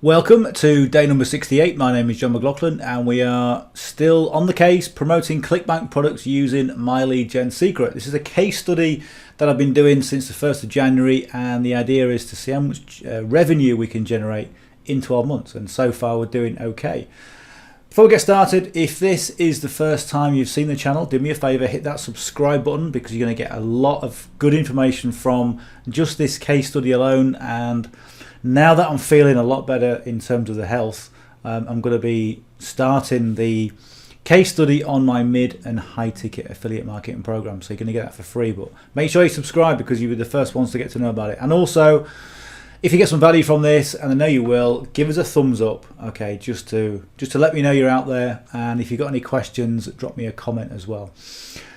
Welcome to day number 68. My name is John McLauchlan and we are still on the case promoting Clickbank products using myleadgensecret. This is a case study that I've been doing since the 1st of January, and the idea is to see how much revenue we can generate in 12 months, and so far we're doing okay. Before we get started, if this is the first time you've seen the channel, do me a favor, hit that subscribe button, because you're going to get a lot of good information from just this case study alone. And now that I'm feeling a lot better in terms of the health, I'm going to be starting the case study on my mid and high ticket affiliate marketing program. So you're going to get that for free, but make sure you subscribe because you'll be the first ones to get to know about it. And also, if you get some value from this, and I know you will, give us a thumbs up, okay, just to let me know you're out there. And if you've got any questions, drop me a comment as well.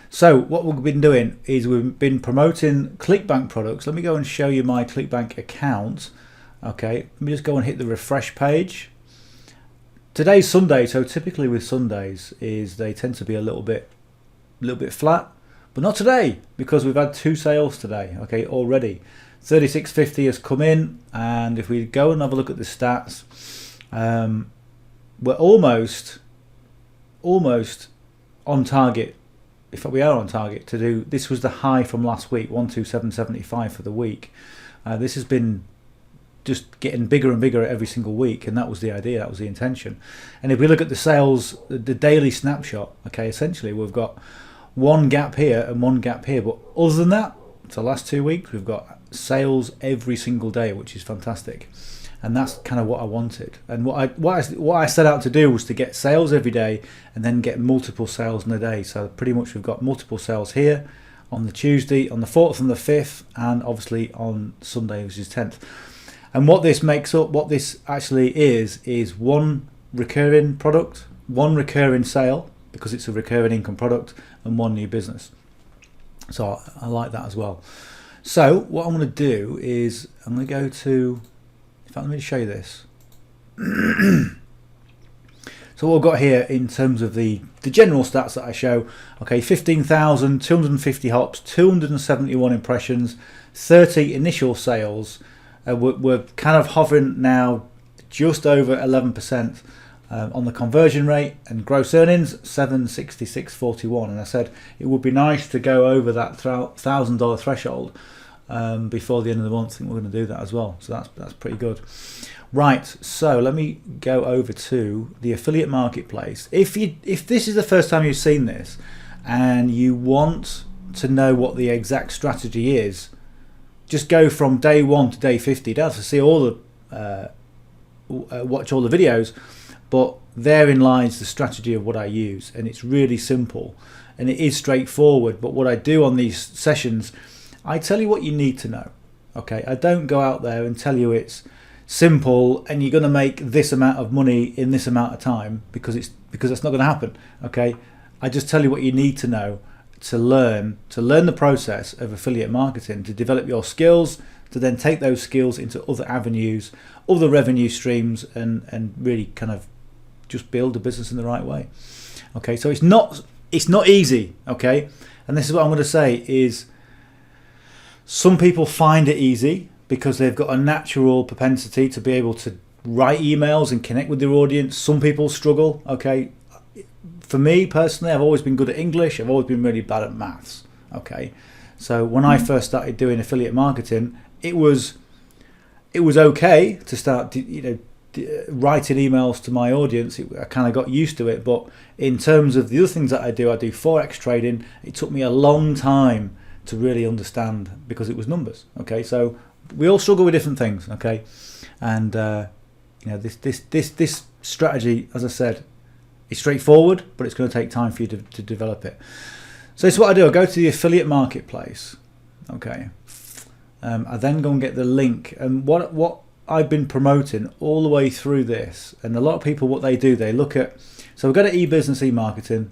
So what we've been doing is we've been promoting Clickbank products. Let me go and show you my Clickbank account. Okay, let me just go and hit the refresh page. Today's Sunday, so typically with Sundays is they tend to be a little bit flat, but not today, because we've had 2 sales today, okay, already. 36.50 has come in, and if we go and have a look at the stats, we're almost on target. In fact, we are on target to do. This was the high from last week, 127.75 for the week. This has been just getting bigger and bigger every single week, and that was the idea, that was the intention. And if we look at the sales, the daily snapshot, okay, essentially we've got one gap here and one gap here, but other than that, for the last 2 weeks we've got sales every single day, which is fantastic. And that's kind of what I wanted, and what I set out to do was to get sales every day and then get multiple sales in a day. So pretty much we've got multiple sales here on the Tuesday, on the 4th and the 5th, and obviously on Sunday, which is 10th. And what this makes up, what this actually is one recurring product, one recurring sale, because it's a recurring income product, and one new business. So I like that as well. So what I'm going to do is I'm going to go to, in fact, let me show you this. So what I've got here in terms of the general stats that I show, okay, 15,250 hops, 271 impressions, 30 initial sales. We're kind of hovering now just over 11% on the conversion rate, and gross earnings 766.41. And I said it would be nice to go over that $1,000 threshold before the end of the month. I think we're going to do that as well, so that's pretty good. Right, so let me go over to the affiliate marketplace. If this is the first time you've seen this and you want to know what the exact strategy is, just go from day 1 to day 50. You don't have to see all the watch all the videos, but therein lies the strategy of what I use, and it's really simple and it is straightforward. But what I do on these sessions, I tell you what you need to know. Okay, I don't go out there and tell you it's simple and you're going to make this amount of money in this amount of time, because that's not going to happen. Okay, I just tell you what you need to know to learn the process of affiliate marketing, to develop your skills, to then take those skills into other avenues, other revenue streams, and really kind of just build a business in the right way. Okay, so it's not easy, okay? And this is what I'm going to say is, some people find it easy because they've got a natural propensity to be able to write emails and connect with their audience. Some people struggle, okay? For me personally, I've always been good at English. I've always been really bad at maths. Okay, so when I first started doing affiliate marketing, it was okay to start, writing emails to my audience. I kind of got used to it. But in terms of the other things that I do forex trading. It took me a long time to really understand, because it was numbers. Okay, so we all struggle with different things. Okay, and this strategy, as I said, it's straightforward, but it's going to take time for you to develop it. So this is what I do. I go to the affiliate marketplace. Okay, I then go and get the link, and what I've been promoting all the way through this, and a lot of people, what they do, they look at, so we go to e-business, e-marketing,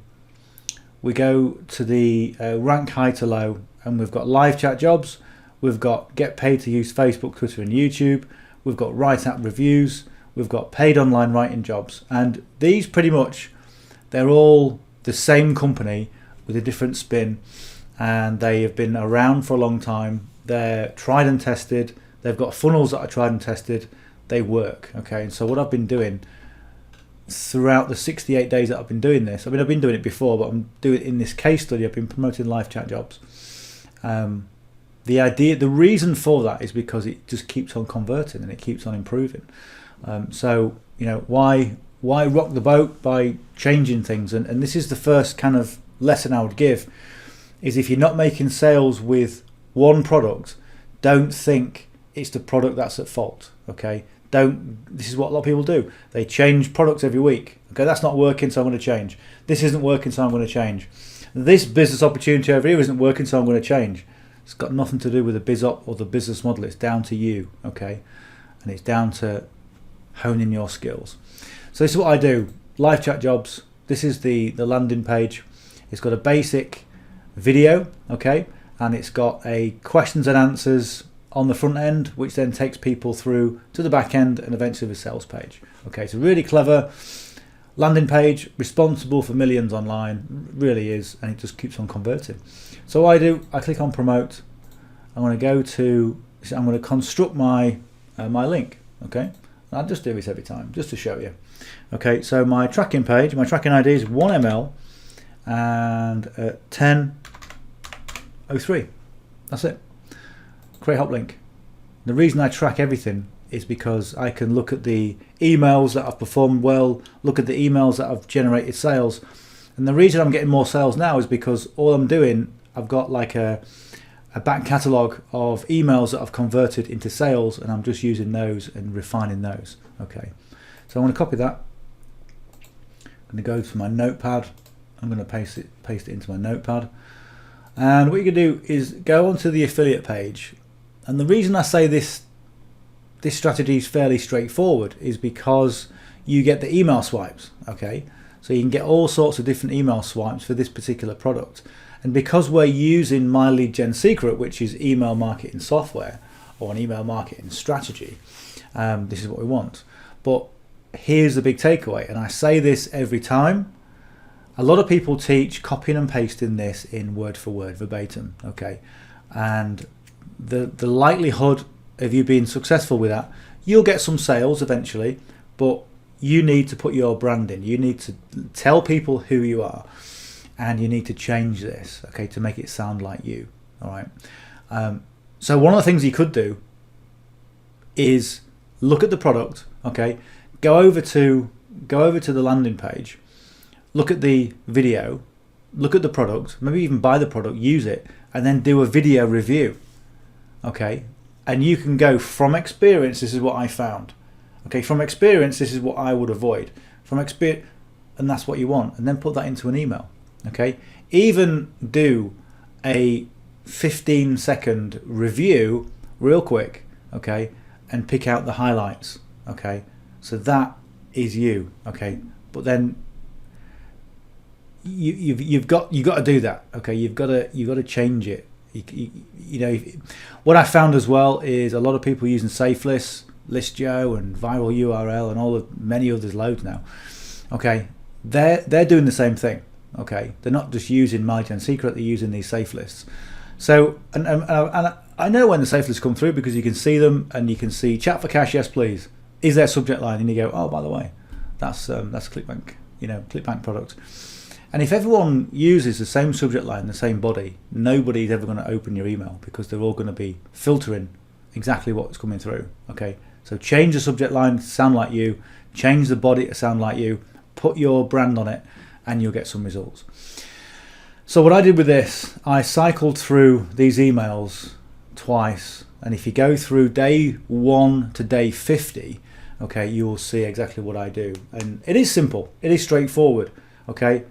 we go to the rank high to low, and we've got live chat jobs, we've got get paid to use Facebook, Twitter and YouTube, we've got write app reviews, we've got paid online writing jobs. And these pretty much, they're all the same company with a different spin, and they have been around for a long time. They're tried and tested. They've got funnels that are tried and tested. they work. Okay, and so what I've been doing throughout the 68 days that I've been doing this, I mean, I've been doing it before, but I'm doing it in this case study. I've been promoting live chat jobs. The reason for that is because it just keeps on converting and it keeps on improving. So, you know, why rock the boat by changing things? And this is the first kind of lesson I would give, is if you're not making sales with one product, don't think it's the product that's at fault. Okay, this is what a lot of people do. They change products every week. Okay, that's not working, so I'm going to change. This isn't working, so I'm going to change. This business opportunity over here isn't working, so I'm going to change. It's got nothing to do with the biz op or the business model. It's down to you. Okay, and it's down to honing your skills. So this is what I do. Live chat jobs. This is the landing page. It's got a basic video, okay, and it's got a questions and answers on the front end, which then takes people through to the back end and eventually the sales page. Okay, so really clever landing page, responsible for millions online, really is, and it just keeps on converting. So what I do, I click on promote. I'm going to construct my link. Okay, I'll just do this every time just to show you. Okay, so my tracking page, my tracking ID is 1ml and 10:03. That's it. Create hop link. The reason I track everything is because I can look at the emails that I've performed well, look at the emails that I've generated sales. And the reason I'm getting more sales now is because all I'm doing, I've got like a back catalogue of emails that I've converted into sales, and I'm just using those and refining those. Okay, so I'm going to copy that. I'm going to go to my notepad. I'm going to paste it into my notepad. And what you can do is go onto the affiliate page. And the reason I say this strategy is fairly straightforward is because you get the email swipes. Okay, so you can get all sorts of different email swipes for this particular product. And because we're using myleadgensecret, which is email marketing software or an email marketing strategy, this is what we want. But here's the big takeaway, and I say this every time. A lot of people teach copying and pasting this in word for word, verbatim. Okay, and the likelihood of you being successful with that, you'll get some sales eventually, but you need to put your brand in. You need to tell people who you are, and you need to change this, okay, to make it sound like you. All right. So one of the things you could do is look at the product. Okay, go over to the landing page, look at the video, look at the product, maybe even buy the product, use it, and then do a video review. Okay, and you can go from experience, this is what I found. Okay, from experience, this is what I would avoid. From experience, and that's what you want, and then put that into an email. Okay, even do a 15-second review real quick. Okay, and pick out the highlights. Okay, so that is you. Okay, but then you've got to do that. Okay, you've got to change it. You know, what I found as well is a lot of people using Safe Lists, List Joe, and Viral URL, and all the many others loads now. Okay, they're doing the same thing. Okay, they're not just using myleadgensecret, they're using these Safe Lists. So, and I know when the Safe Lists come through because you can see them, and you can see chat for cash, yes please, is their subject line, and you go, oh, by the way, that's Clickbank, Clickbank product. And if everyone uses the same subject line, the same body, nobody's ever going to open your email because they're all going to be filtering exactly what's coming through. Okay, so change the subject line to sound like you, change the body to sound like you, put your brand on it, and you'll get some results. So what I did with this, I cycled through these emails twice, and if you go through day 1 to day 50, okay, you will see exactly what I do. And it is simple, it is straightforward. Okay,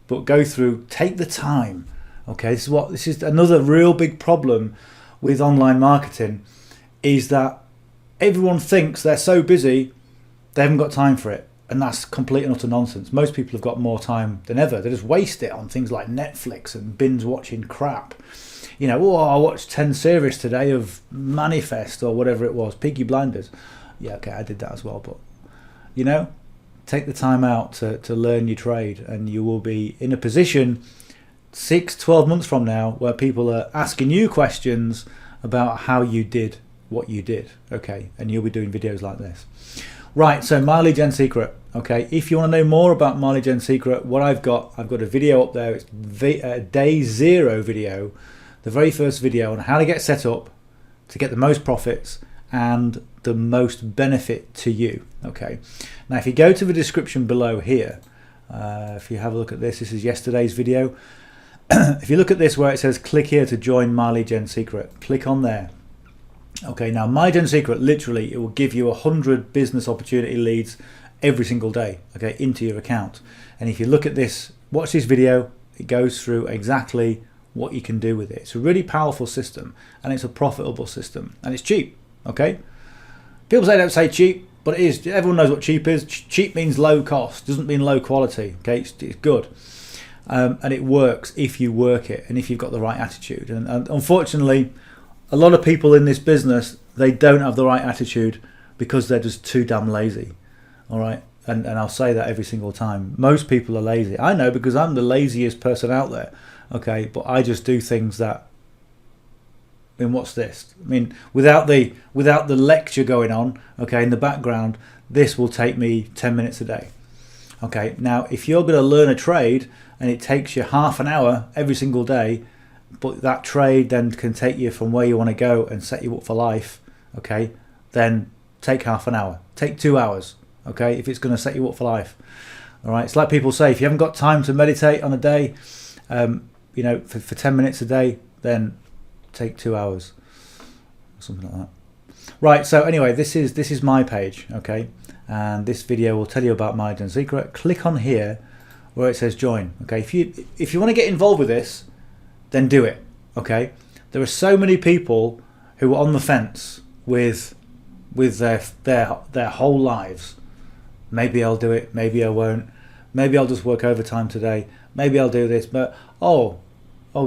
but go through, take the time. Okay, this is another real big problem with online marketing, is that everyone thinks they're so busy they haven't got time for it, and that's complete and utter nonsense. Most people have got more time than ever. They just waste it on things like Netflix and binge watching crap. You know, oh, I watched 10 series today of Manifest or whatever it was, Peaky Blinders. Yeah, okay, I did that as well, but take the time out to learn your trade, and you will be in a position 6-12 months from now where people are asking you questions about how you did what you did, okay? And you'll be doing videos like this. Right, so My Lead Gen Secret, okay? If you want to know more about My Lead Gen Secret, what I've got a video up there. It's day 0 video, the very first video on how to get set up to get the most profits and the most benefit to you, okay? Now, if you go to the description below here, if you have a look at this, this is yesterday's video. If you look at this where it says click here to join My Lead Gen Secret, click on there. Okay, now My Lead Gen Secret, literally, it will give you 100 business opportunity leads every single day, okay, into your account. And if you look at this, watch this video, it goes through exactly what you can do with it. It's a really powerful system, and it's a profitable system, and it's cheap, okay? People say don't say cheap, but it is. Everyone knows what cheap is. Cheap means low cost, doesn't mean low quality, okay? It's good. And it works if you work it and if you've got the right attitude. And unfortunately, a lot of people in this business, they don't have the right attitude because they're just too damn lazy, all right? And I'll say that every single time. Most people are lazy. I know, because I'm the laziest person out there, okay? But I just do things that, I mean, what's this? I mean, without the lecture going on, okay, in the background, this will take me 10 minutes a day. Okay, now if you're going to learn a trade and it takes you half an hour every single day, but that trade then can take you from where you want to go and set you up for life, okay, then take half an hour, take 2 hours, okay, if it's going to set you up for life. All right, it's like people say, if you haven't got time to meditate on a day, you know, for 10 minutes a day, then take 2 hours, something like that. Right, so anyway, this is my page, okay, and this video will tell you about My Lead Gen Secret. Click on here where it says join, okay? If you want to get involved with this, then do it, okay? There are so many people who are on the fence with their whole lives. Maybe I'll do it, maybe I won't, maybe I'll just work overtime today, maybe I'll do this, but oh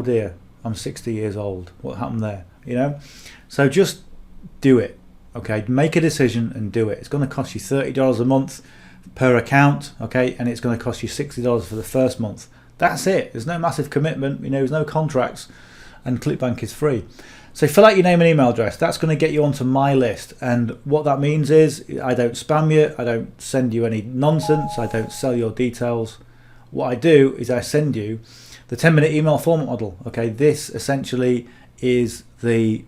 dear, I'm 60 years old, what happened there, you know? So just do it, okay? Make a decision and do it. It's going to cost you $30 a month per account, okay? And it's going to cost you $60 for the first month. That's it. There's no massive commitment, you know, there's no contracts, and Clickbank is free. So fill out your name and email address. That's going to get you onto my list, and what that means is I don't spam you, I don't send you any nonsense, I don't sell your details. What I do is I send you the 10-minute email format model, okay? This essentially is the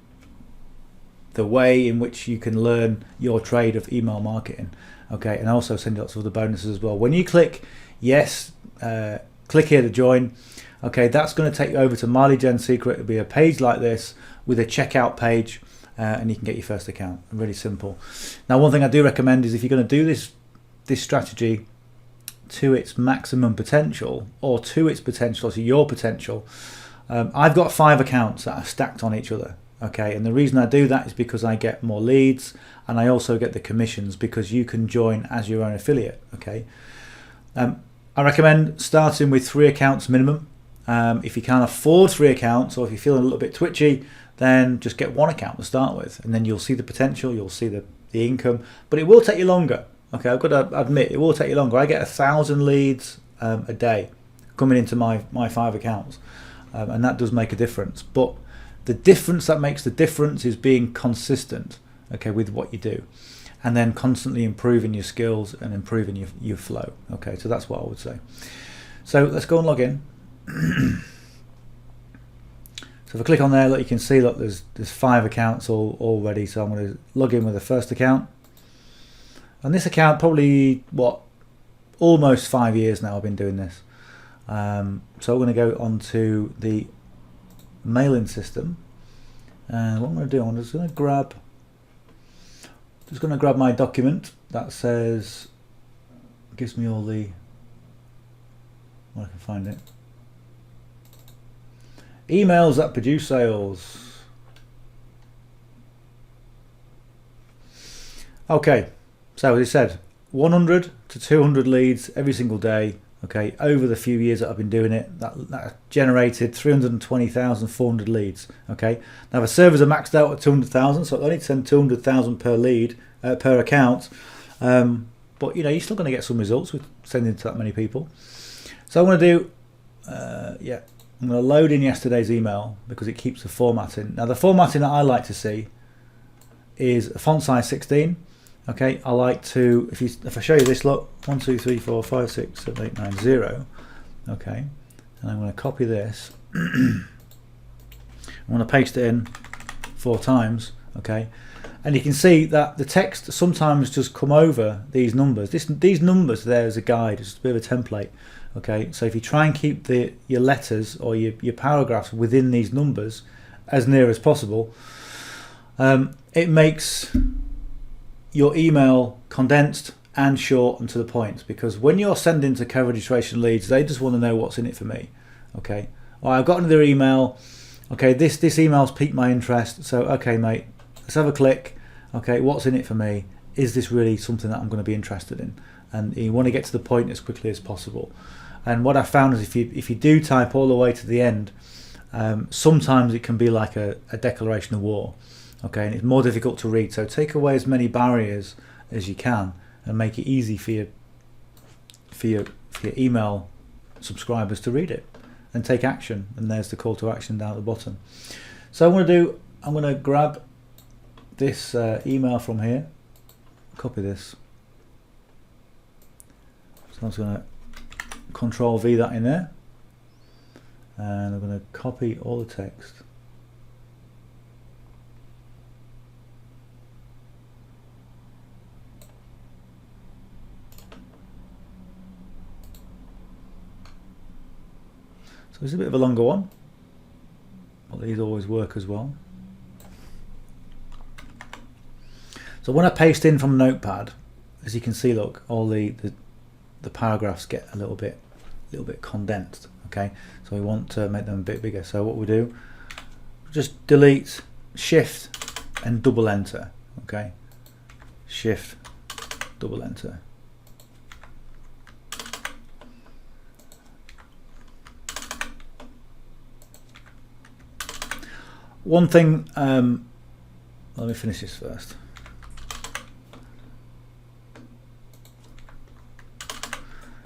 way in which you can learn your trade of email marketing, okay? And I also send you lots of other bonuses as well. When you click yes, click here to join, okay, that's going to take you over to My Lead Gen Secret. It'll be a page like this with a checkout page, and you can get your first account. Really simple. Now, one thing I do recommend is if you're going to do this strategy to its maximum potential, or to its potential, to your potential, I've got 5 accounts that are stacked on each other, okay? And the reason I do that is because I get more leads, and I also get the commissions because you can join as your own affiliate, okay? I recommend starting with 3 accounts minimum. If you can't afford 3 accounts, or if you're feeling a little bit twitchy, then just get 1 account to start with, and then you'll see the potential, you'll see the income, but it will take you longer. Okay, I've got to admit, it will take you longer. I get 1,000 leads a day coming into my 5 accounts, and that does make a difference. But the difference that makes the difference is being consistent, okay, with what you do, and then constantly improving your skills and improving your flow. Okay, so that's what I would say. So let's go and log in. So if I click on there, look, you can see, look, there's 5 accounts all ready. So I'm going to log in with the first account. And this account, probably, almost 5 years now I've been doing this. So I'm going to go onto the mailing system. And what I'm going to do, I'm just going to grab my document that says, gives me all the, well, I can find it. Emails that produce sales. Okay. So as I said, 100 to 200 leads every single day, okay, over the few years that I've been doing it, that generated 320,400 leads, okay. Now the servers are maxed out at 200,000, so I only send 200,000 per lead, per account, but you know, you're still going to get some results with sending to that many people. So I'm going to do, I'm going to load in yesterday's email because it keeps the formatting. Now the formatting that I like to see is a font size 16. Okay, I like to, if I show you this, look, 1, 2, 3, 4, 5, 6, 7, 8, 9, 0. Okay, and I'm going to copy this. I'm going to paste it in 4 times. Okay, and you can see that the text sometimes just come over these numbers. These numbers there as a guide, it's a bit of a template. Okay, so if you try and keep your letters or your paragraphs within these numbers as near as possible, it makes your email condensed and short and to the point, because when you're sending to co-registration leads, they just want to know what's in it for me. Okay, well, I've got another email. Okay, this email's piqued my interest, so okay mate, let's have a click. Okay, what's in it for me? Is this really something that I'm going to be interested in? And you want to get to the point as quickly as possible. And what I found is if you do type all the way to the end, sometimes it can be like a declaration of war. Okay, and it's more difficult to read. So take away as many barriers as you can and make it easy for your email subscribers to read it and take action. And there's the call to action down at the bottom. So I'm going to grab this email from here, copy this. So I'm just going to Control V that in there, and I'm going to copy all the text. So it's a bit of a longer one, but these always work as well. So when I paste in from Notepad, as you can see, look, all the paragraphs get a little bit condensed. Okay, so we want to make them a bit bigger. So what we do, just delete, shift and double enter. Okay, shift, double enter. One thing, let me finish this first.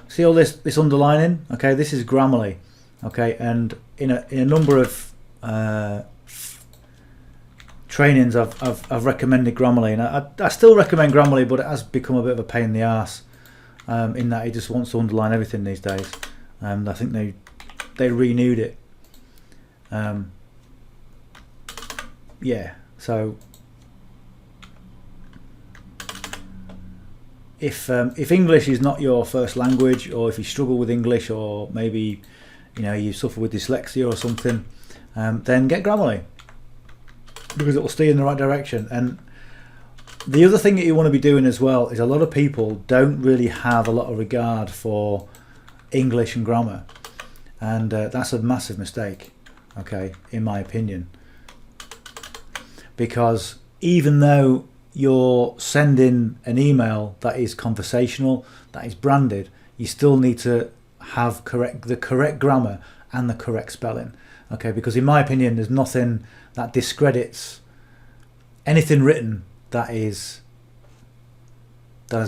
See all this underlining? Okay, this is Grammarly. Okay, and in a number of trainings I've recommended Grammarly, and I still recommend Grammarly, but it has become a bit of a pain in the ass in that it just wants to underline everything these days. And I think they renewed it. Yeah, so if English is not your first language, or if you struggle with English, or maybe you suffer with dyslexia or something, then get Grammarly, because it will steer you in the right direction. And the other thing that you want to be doing as well is, a lot of people don't really have a lot of regard for English and grammar, and that's a massive mistake, okay, in my opinion, because even though you're sending an email that is conversational, that is branded, you still need to have the correct grammar and the correct spelling. Okay, because in my opinion, there's nothing that discredits anything written that has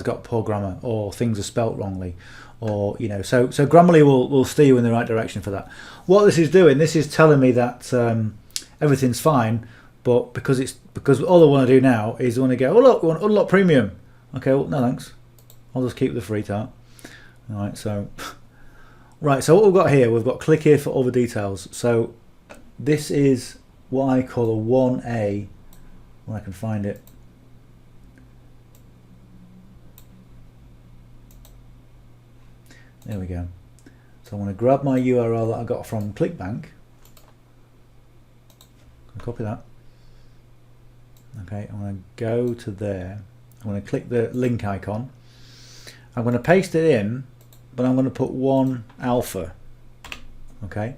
got poor grammar, or things are spelt wrongly, or so Grammarly will steer you in the right direction for that. What this is doing, this is telling me that everything's fine. But because all I want to do now is I want to go, oh look, we want unlock premium. Okay, well, no thanks. I'll just keep the free tab. All right, so what we've got here, we've got click here for all the details. So this is what I call a 1A, when I can find it. There we go. So I'm going to grab my URL that I got from Clickbank. Copy that. Okay, I'm going to go to there. I'm going to click the link icon. I'm going to paste it in, but I'm going to put 1 alpha. Okay,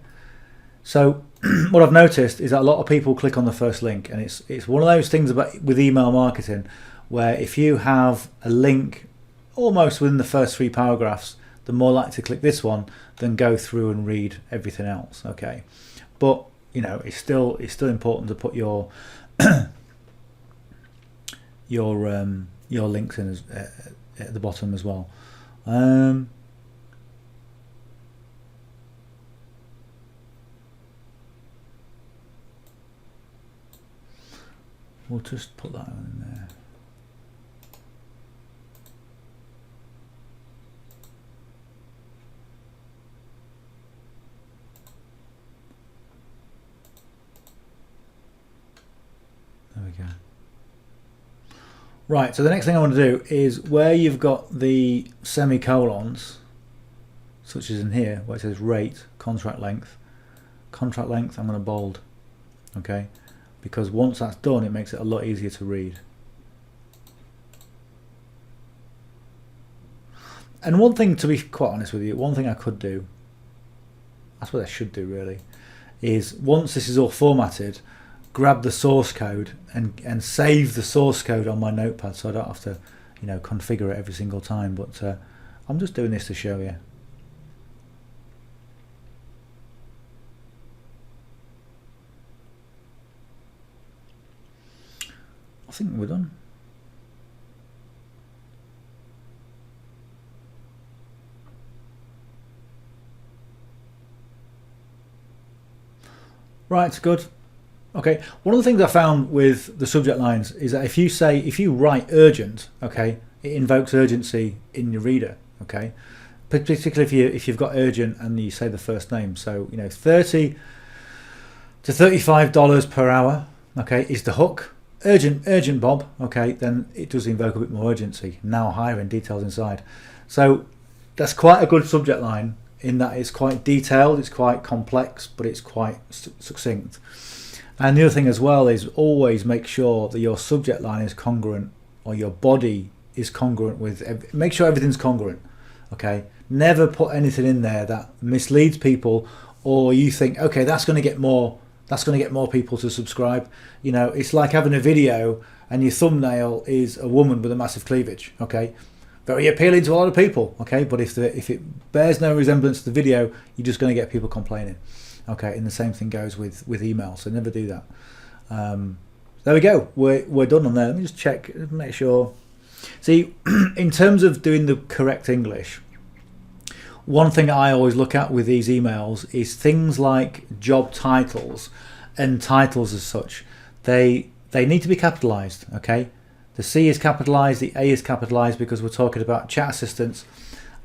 so what I've noticed is that a lot of people click on the first link, and it's one of those things with email marketing, where if you have a link almost within the first 3 paragraphs, they're more likely to click this one than go through and read everything else. Okay, but it's still important to put your your links in at the bottom as well. We'll just put that in there. There we go. Right, so the next thing I want to do is where you've got the semicolons, such as in here, where it says rate, contract length, I'm going to bold, okay? Because once that's done, it makes it a lot easier to read. And one thing, to be quite honest with you, one thing I could do, that's what I should do really, is once this is all formatted, grab the source code and save the source code on my notepad, so I don't have to, you know, configure it every single time. But I'm just doing this to show you. I think we're done. Right, good. Okay, one of the things I found with the subject lines is that if you write urgent, okay, it invokes urgency in your reader, okay, particularly if you've got urgent and you say the first name. So, you know, $30 to $35 per hour, okay, is the hook. Urgent Bob, okay, then it does invoke a bit more urgency. Now hiring, details inside. So that's quite a good subject line in that it's quite detailed, it's quite complex, but it's quite succinct. And the other thing as well is always make sure that your subject line is congruent, or your body is congruent with, make sure everything's congruent, okay? Never put anything in there that misleads people, or you think, okay, that's going to get more people to subscribe. You know, it's like having a video and your thumbnail is a woman with a massive cleavage, okay? Very appealing to a lot of people, okay? But if it bears no resemblance to the video, you're just going to get people complaining. Okay, and the same thing goes with email, so never do that. There we go, we're done on there. Let me just check, make sure. See, in terms of doing the correct English, one thing I always look at with these emails is things like job titles and titles as such. They need to be capitalized, okay? The C is capitalized, the A is capitalized because we're talking about chat assistants,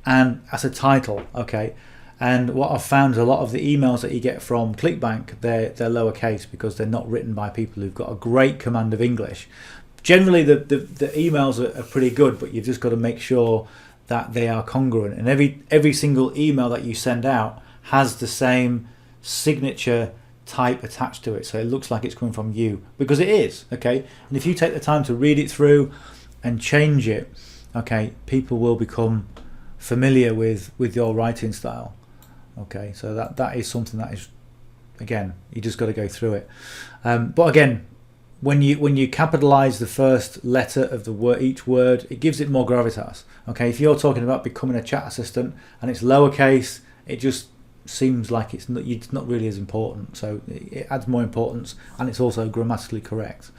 and as a title, okay? And what I've found is a lot of the emails that you get from Clickbank, they're lowercase because they're not written by people who've got a great command of English. Generally, the emails are pretty good, but you've just got to make sure that they are congruent. And every single email that you send out has the same signature type attached to it, so it looks like it's coming from you, because it is, okay? And if you take the time to read it through and change it, okay, people will become familiar with your writing style. Okay, so that is something that is, again, you just got to go through it. But again, when you capitalize the first letter of the word, each word, it gives it more gravitas. Okay, if you're talking about becoming a chat assistant and it's lowercase, it just seems like it's not really as important. So it adds more importance, and it's also grammatically correct.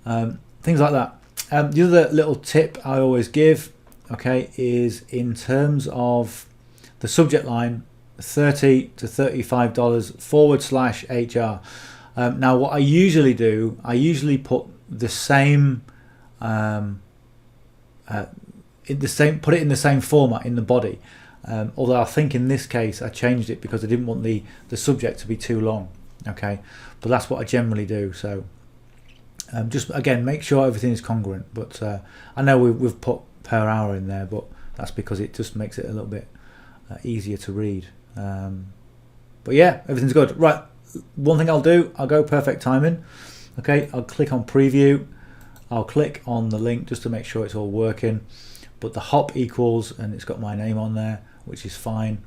Things like that. The other little tip I always give, okay, is in terms of the subject line, $30 to $35 /HR. Now what I usually do, I usually put the same, put it in the same format in the body. Although I think in this case I changed it because I didn't want the subject to be too long. Okay, but that's what I generally do. So just again, make sure everything is congruent. But I know we've put per hour in there, but that's because it just makes it a little bit easier to read. But yeah, everything's good. Right, one thing I'll do, I'll go perfect timing. Okay, I'll click on preview, I'll click on the link just to make sure it's all working, but the hop equals, and it's got my name on there, which is fine,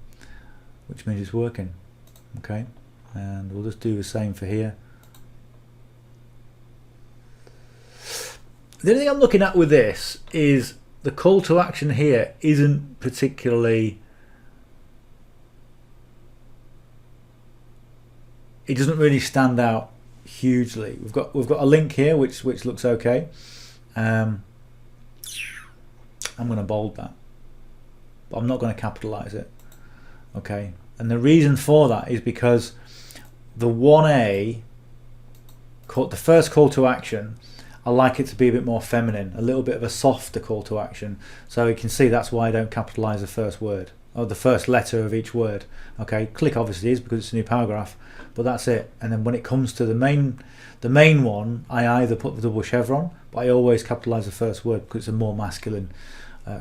which means it's working. Okay, and we'll just do the same for here. The only thing I'm looking at with this is the call to action here isn't particularly, it doesn't really stand out hugely. We've got a link here which looks okay. I'm going to bold that, but I'm not going to capitalize it. Okay, and the reason for that is because the 1A the first call to action, I like it to be a bit more feminine, a little bit of a softer call to action. So you can see that's why I don't capitalize the first word or the first letter of each word. Okay, click obviously is because it's a new paragraph, but that's it. And then when it comes to the main one, I either put the double chevron, but I always capitalize the first word because it's a more masculine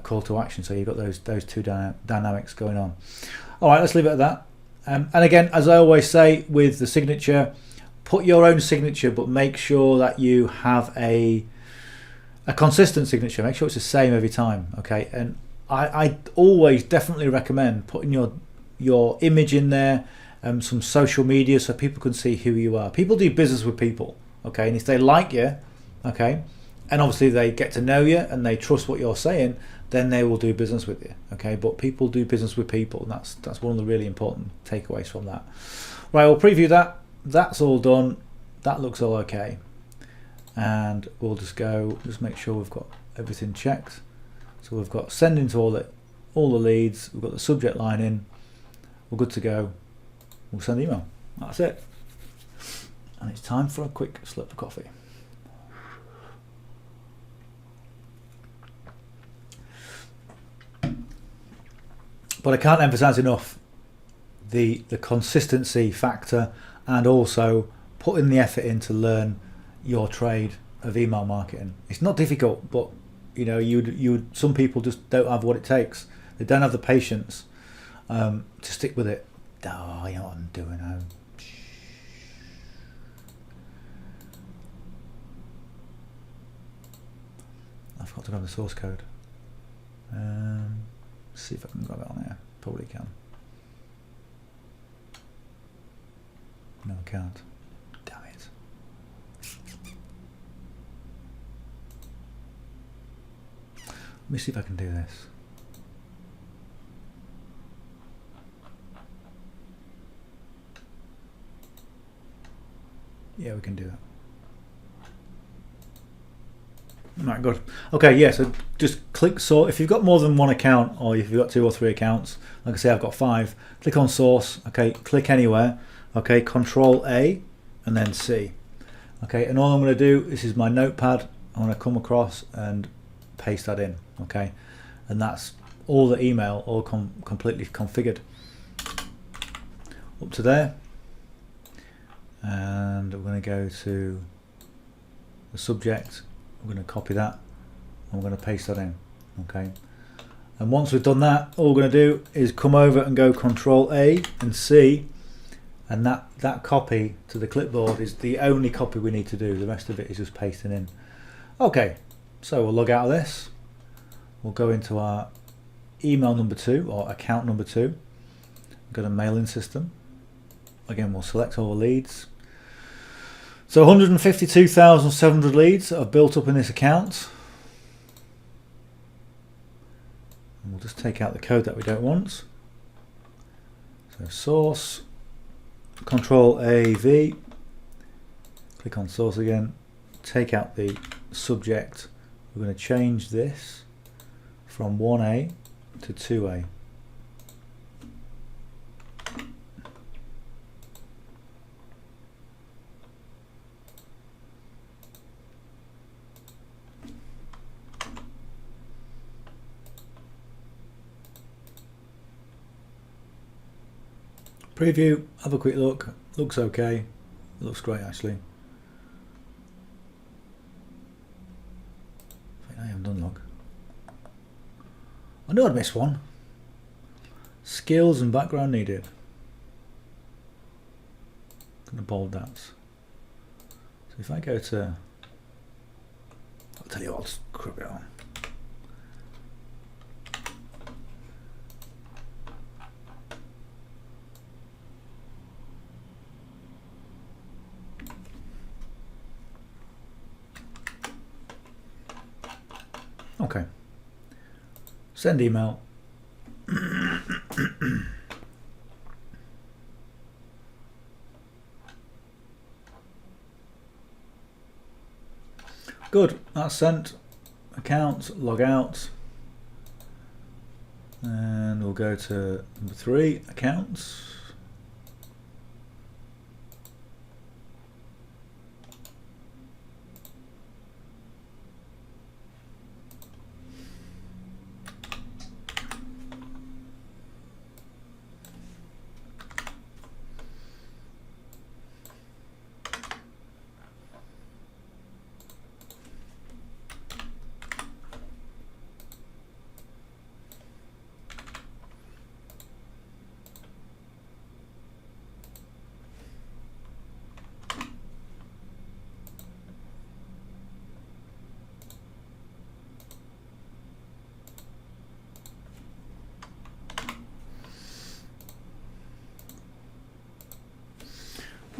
call to action. So you've got those two dynamics going on. All right, let's leave it at that. And again, as I always say with the signature, put your own signature, but make sure that you have a consistent signature. Make sure it's the same every time. Okay, and I always definitely recommend putting your image in there, some social media, so people can see who you are. People do business with people. Okay, and if they like you, okay, and obviously they get to know you and they trust what you're saying, then they will do business with you. Okay, but people do business with people, and that's one of the really important takeaways from that. Right, we'll preview that. That's all done. That looks all okay, and we'll just make sure we've got everything checked. So we've got sending to all the leads. We've got the subject line in. We're good to go. We'll send email. That's it. And it's time for a quick slip of coffee. But I can't emphasize enough the consistency factor, and also putting the effort in to learn your trade of email marketing. It's not difficult, but you know, some people just don't have what it takes. They don't have the patience to stick with it. Oh, you know what I'm doing now. I forgot to grab the source code. See if I can grab it on here. Probably can. No, I can't. Damn it. Let me see if I can do this. Yeah, we can do that. Right, good. Okay, yeah, so just click sort. If you've got more than one account, or if you've got 2 or 3 accounts, like I say, I've got 5, click on source. Okay, click anywhere. Okay, Control A and then C. Okay, and all I'm going to do, this is my notepad, I'm going to come across and paste that in. Okay, and that's all the email, all completely configured up to there. And we're going to go to the subject. We're going to copy that and we're going to paste that in. Okay, and once we've done that, all we're going to do is come over and go Control A and C, and that copy to the clipboard is the only copy we need to do. The rest of it is just pasting in. Okay, so we'll log out of this. We'll go into our email number 2 or account number 2. Go to mailing system. Again, we'll select all the leads. So 152,700 leads are built up in this account. And we'll just take out the code that we don't want. So source, Control A, V, click on source again, take out the subject. We're going to change this from 1A to 2A. Preview, have a quick look. Looks okay. It looks great actually. I haven't done log. I knew I'd miss one. Skills and background needed. I'm gonna bold that. So if I go to, I'll tell you what, I'll just crop it on. Okay. Send email. Good, that's sent. Accounts, log out. And we'll go to number 3, accounts.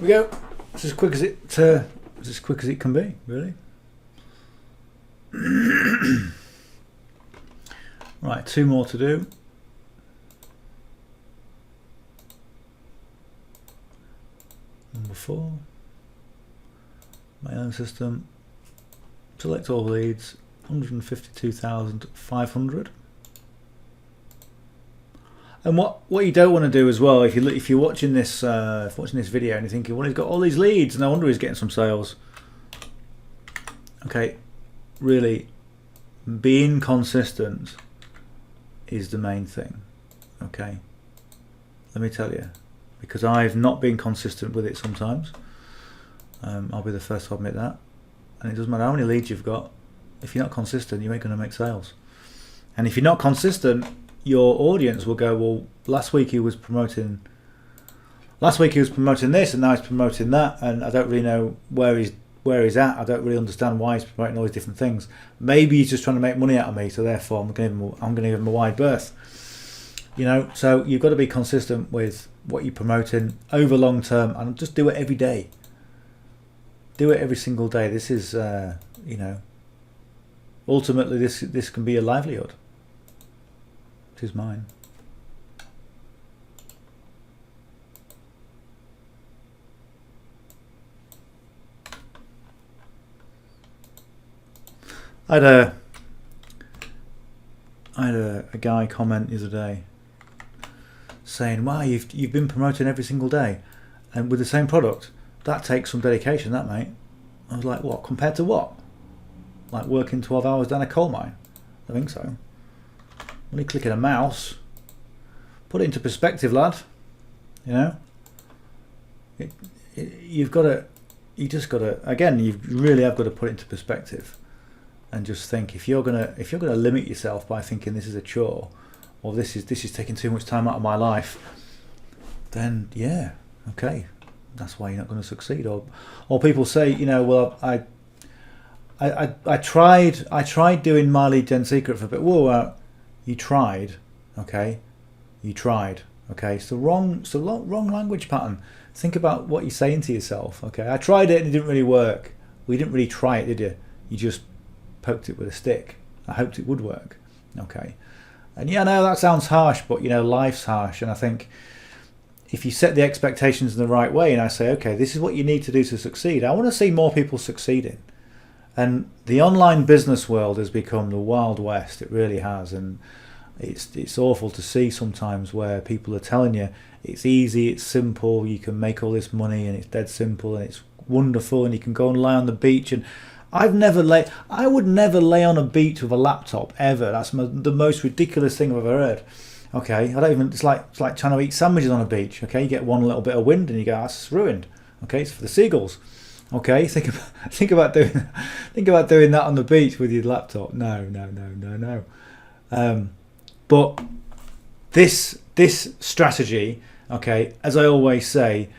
we go. It's as quick as it can be, really. Right, 2 more to do. Number 4. My own system. Select all leads. 152,500. And what you don't want to do as well, if you're watching this video and you're thinking, well, he's got all these leads, no wonder he's getting some sales. Okay, really, being consistent is the main thing. Okay, let me tell you, because I've not been consistent with it sometimes. I'll be the first to admit that. And it doesn't matter how many leads you've got. If you're not consistent, you ain't going to make sales. And if you're not consistent, your audience will go, well, last week he was promoting this, and now he's promoting that, and I don't really know where he's at. I don't really understand why he's promoting all these different things. Maybe he's just trying to make money out of me, so therefore I'm going to give him a wide berth. You know, so you've got to be consistent with what you're promoting over long term, and just do it every day. Do it every single day. This is, you know, ultimately this can be a livelihood. It is mine. I had a guy comment the other day saying, "Wow, you've been promoting every single day, and with the same product. That takes some dedication, that, mate." I was like, "What? Compared to what? Like working 12 hours down a coal mine?" I think so. Only clicking a mouse. Put it into perspective, lad. You know, you've got to. You just got to. Again, you really have got to put it into perspective, and just think, if you're gonna limit yourself by thinking this is a chore, or this is taking too much time out of my life, then yeah, okay, that's why you're not going to succeed. Or people say, you know, well, I tried doing My Lead Gen Secret for a bit. Whoa, you tried, okay? You tried, okay? It's the wrong language pattern. Think about what you're saying to yourself, okay? I tried it and it didn't really work. Well, you didn't really try it, did you? You just poked it with a stick. I hoped it would work, okay? And yeah, no, that sounds harsh, but you know, life's harsh, and I think if you set the expectations in the right way, and I say, okay, this is what you need to do to succeed. I want to see more people succeeding. And the online business world has become the Wild West. It really has. And it's awful to see sometimes where people are telling you it's easy, it's simple, you can make all this money, and it's dead simple, and it's wonderful, and you can go and lie on the beach. And I would never lay on a beach with a laptop ever. That's the most ridiculous thing I've ever heard. Okay, it's like trying to eat sandwiches on a beach. Okay, you get one little bit of wind and you go, that's ruined. Okay, it's for the seagulls. Okay, think about doing that on the beach with your laptop. No. But this strategy, okay, as I always say,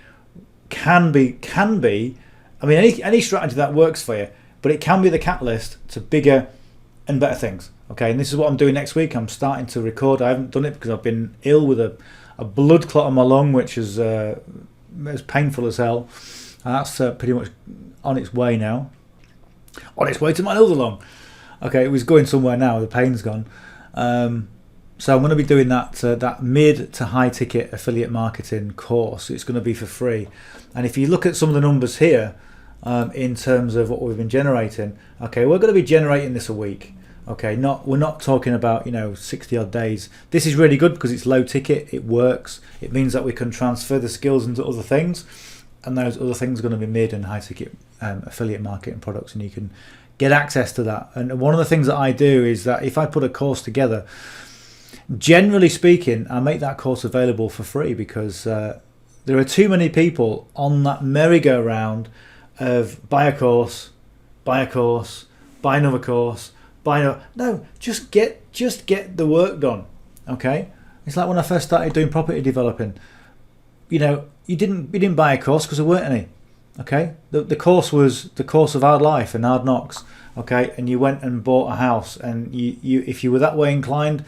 can be. I mean, any strategy that works for you, but it can be the catalyst to bigger and better things. Okay, and this is what I'm doing next week. I'm starting to record. I haven't done it because I've been ill with a blood clot on my lung, which is as painful as hell. And that's pretty much on its way now. On its way to my other lung. Okay, it was going somewhere now. The pain's gone. So I'm going to be doing that mid to high ticket affiliate marketing course. It's going to be for free. And if you look at some of the numbers here, in terms of what we've been generating, okay, we're going to be generating this a week. Okay, we're not talking about 60 odd days. This is really good because it's low ticket. It works. It means that we can transfer the skills into other things, and those other things are going to be mid and high ticket affiliate marketing products, and you can get access to that. And one of the things that I do is that if I put a course together, generally speaking, I make that course available for free, because there are too many people on that merry-go-round of buy a course, buy another course, no, just get the work done. Okay, it's like when I first started doing property developing. You didn't buy a course because there weren't any. Okay, the course was the course of hard life and hard knocks. Okay, and you went and bought a house, and you if you were that way inclined,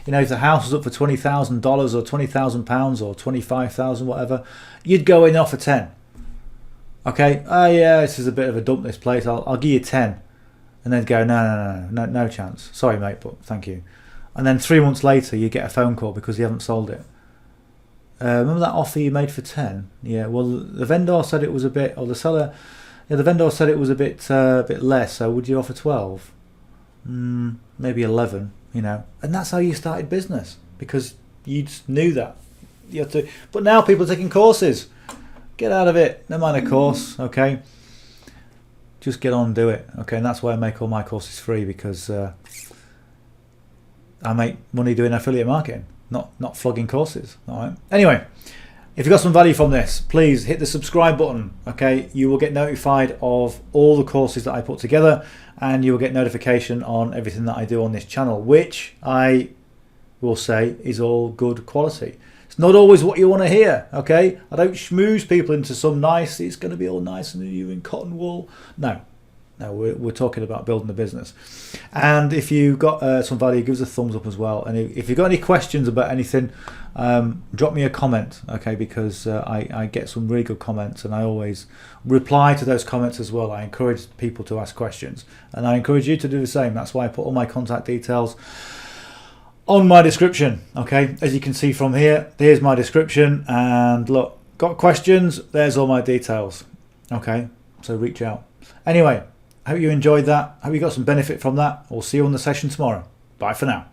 if the house was up for $20,000 or £20,000 or 25,000, whatever, you'd go in off for 10. Okay, oh yeah, this is a bit of a dump, this place, I'll give you 10. And then go, no chance. Sorry mate, but thank you. And then 3 months later you get a phone call because you haven't sold it. Remember that offer you made for 10? Yeah, well the vendor said it was a bit, or the seller, yeah, the vendor said it was a bit less, so would you offer 12? Maybe 11, you know. And that's how you started business, because you just knew that. You have to, but now people are taking courses. Get out of it, no mind a course, okay? Just get on and do it, okay? And that's why I make all my courses free, because I make money doing affiliate marketing, not flogging courses, all right? Anyway, if you got some value from this, please hit the subscribe button, okay? You will get notified of all the courses that I put together, and you will get notification on everything that I do on this channel, which I will say is all good quality. It's not always what you want to hear, okay? I don't schmooze people into some nice, it's going to be all nice and you in cotton wool. No, we're talking about building a business. And if you got some value, give us a thumbs up as well. And if you've got any questions about anything, drop me a comment, okay? Because I get some really good comments and I always reply to those comments as well. I encourage people to ask questions and I encourage you to do the same. That's why I put all my contact details on my description, okay? As you can see from here, here's my description, and look, got questions, there's all my details, okay? So reach out. Anyway, I hope you enjoyed that. I hope you got some benefit from that. We'll see you on the session tomorrow. Bye for now.